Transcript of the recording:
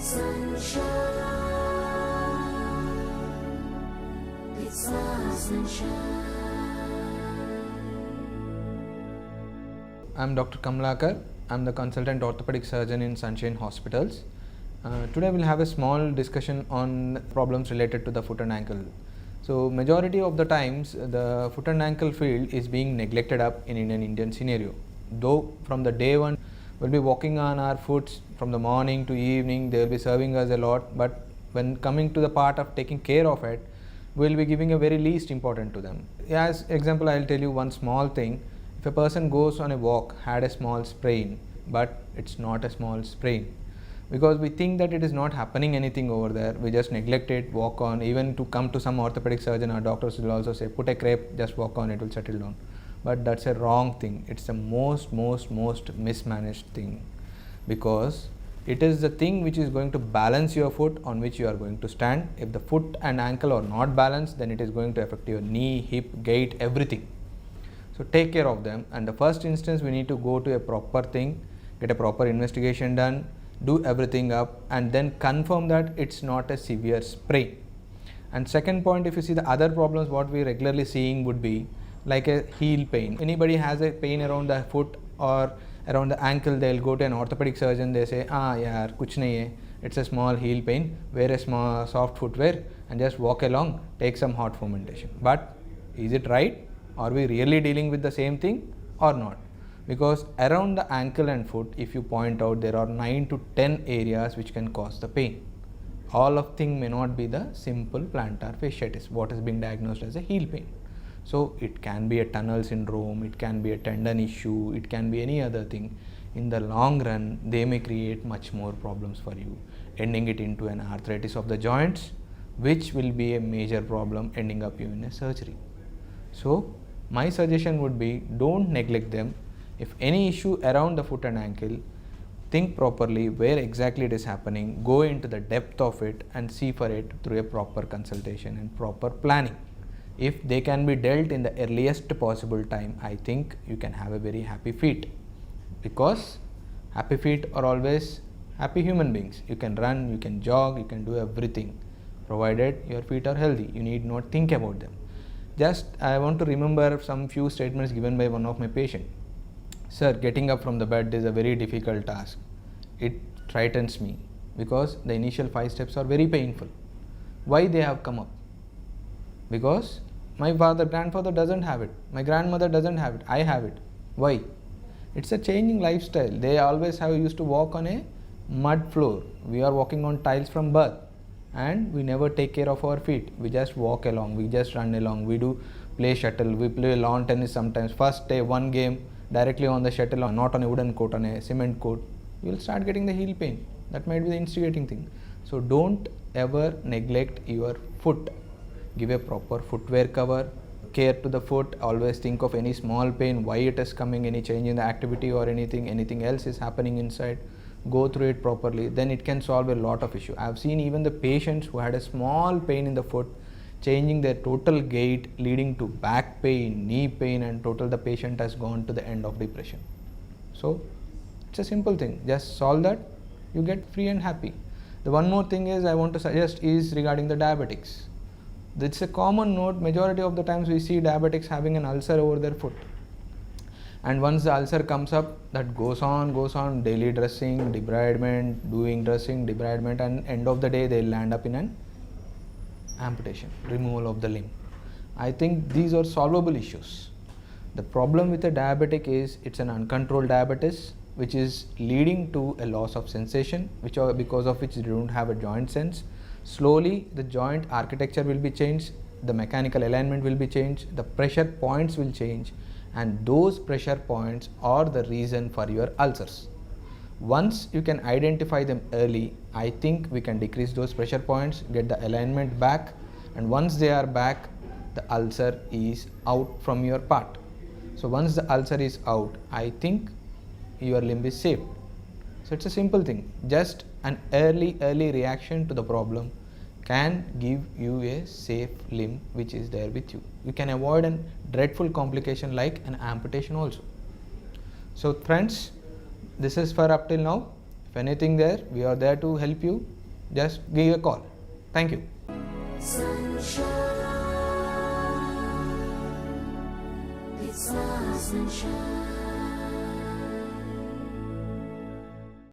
Sunshine, it's our sunshine. I'm Dr. Kamlakar. I'm the consultant orthopedic surgeon in Sunshine Hospitals. Today we'll have a small discussion on problems related to the foot and ankle. So majority of the times the foot and ankle field is being neglected up in an Indian scenario. Though from the day one we'll be walking on our foot from the morning to evening, they will be serving us a lot, but when coming to the part of taking care of it, we'll be giving a very least important to them. As example, I'll tell you one small thing. If a person goes on a walk, had a small sprain, but it's not a small sprain, because we think that it is not happening anything over there, we just neglect it, walk on. Even to come to some orthopedic surgeon or doctors will also say, put a crepe, just walk on, it will settle down. But that's a wrong thing. It's the most mismanaged thing, because it is the thing which is going to balance your foot on which you are going to stand. If the foot and ankle are not balanced, then it is going to affect your knee, hip, gait, everything. So take care of them, and the first instance we need to go to a proper thing, get a proper investigation done, do everything up, and then confirm that it's not a severe sprain. And second point, if you see the other problems what we regularly seeing would be like a heel pain. Anybody has a pain around the foot or around the ankle, they'll go to an orthopedic surgeon, they say, yaar, kuch nahi hai, it's a small heel pain, wear a small soft footwear and just walk along, take some hot fomentation. But is it right? Are we really dealing with the same thing or not? Because around the ankle and foot, if you point out, there are 9 to 10 areas which can cause the pain. All of things may not be the simple plantar fasciitis, what is being diagnosed as a heel pain. So it can be a tunnel syndrome, it can be a tendon issue, it can be any other thing. In the long run, they may create much more problems for you, ending it into an arthritis of the joints, which will be a major problem, ending up you in a surgery. So my suggestion would be, don't neglect them. If any issue around the foot and ankle, think properly where exactly it is happening, go into the depth of it and see for it through a proper consultation and proper planning. If they can be dealt in the earliest possible time, I think you can have a very happy feet, because happy feet are always happy human beings. You can run, you can jog, you can do everything, provided your feet are healthy. You need not think about them. Just I want to remember some few statements given by one of my patients. Sir, getting up from the bed is a very difficult task. It frightens me because the initial 5 steps are very painful. Why they have come up? Because my grandfather doesn't have it, my grandmother doesn't have it, I have it. Why? It's a changing lifestyle. They always have used to walk on a mud floor. We are walking on tiles from birth, and we never take care of our feet. We just walk along, we just run along, we do play shuttle, we play lawn tennis sometimes. First day, one game directly on the shuttle, not on a wooden court, on a cement court, you will start getting the heel pain. That might be the instigating thing. So don't ever neglect your foot. Give a proper footwear cover, care to the foot, always think of any small pain, why it is coming, any change in the activity or anything else is happening inside. Go through it properly, then it can solve a lot of issue. I have seen even the patients who had a small pain in the foot, changing their total gait, leading to back pain, knee pain, and total the patient has gone to the end of depression. So it's a simple thing, just solve that, you get free and happy. The one more thing is I want to suggest is regarding the diabetics. It's a common note, majority of the times we see diabetics having an ulcer over their foot. And once the ulcer comes up, that goes on, daily dressing, debridement, doing dressing, debridement, and end of the day they'll land up in an amputation, removal of the limb. I think these are solvable issues. The problem with a diabetic is it's an uncontrolled diabetes, which is leading to a loss of sensation, because of which they don't have a joint sense. Slowly the joint architecture will be changed, the mechanical alignment will be changed, the pressure points will change, and those pressure points are the reason for your ulcers. Once you can identify them early, I think we can decrease those pressure points, get the alignment back, and once they are back, the ulcer is out from your part. So once the ulcer is out, I think your limb is safe. So it's a simple thing, just an early reaction to the problem can give you a safe limb which is there with you. You can avoid a dreadful complication like an amputation also. So friends, this is for up till now. If anything there, we are there to help you. Just give a call. Thank you. Sunshine, it's our sunshine.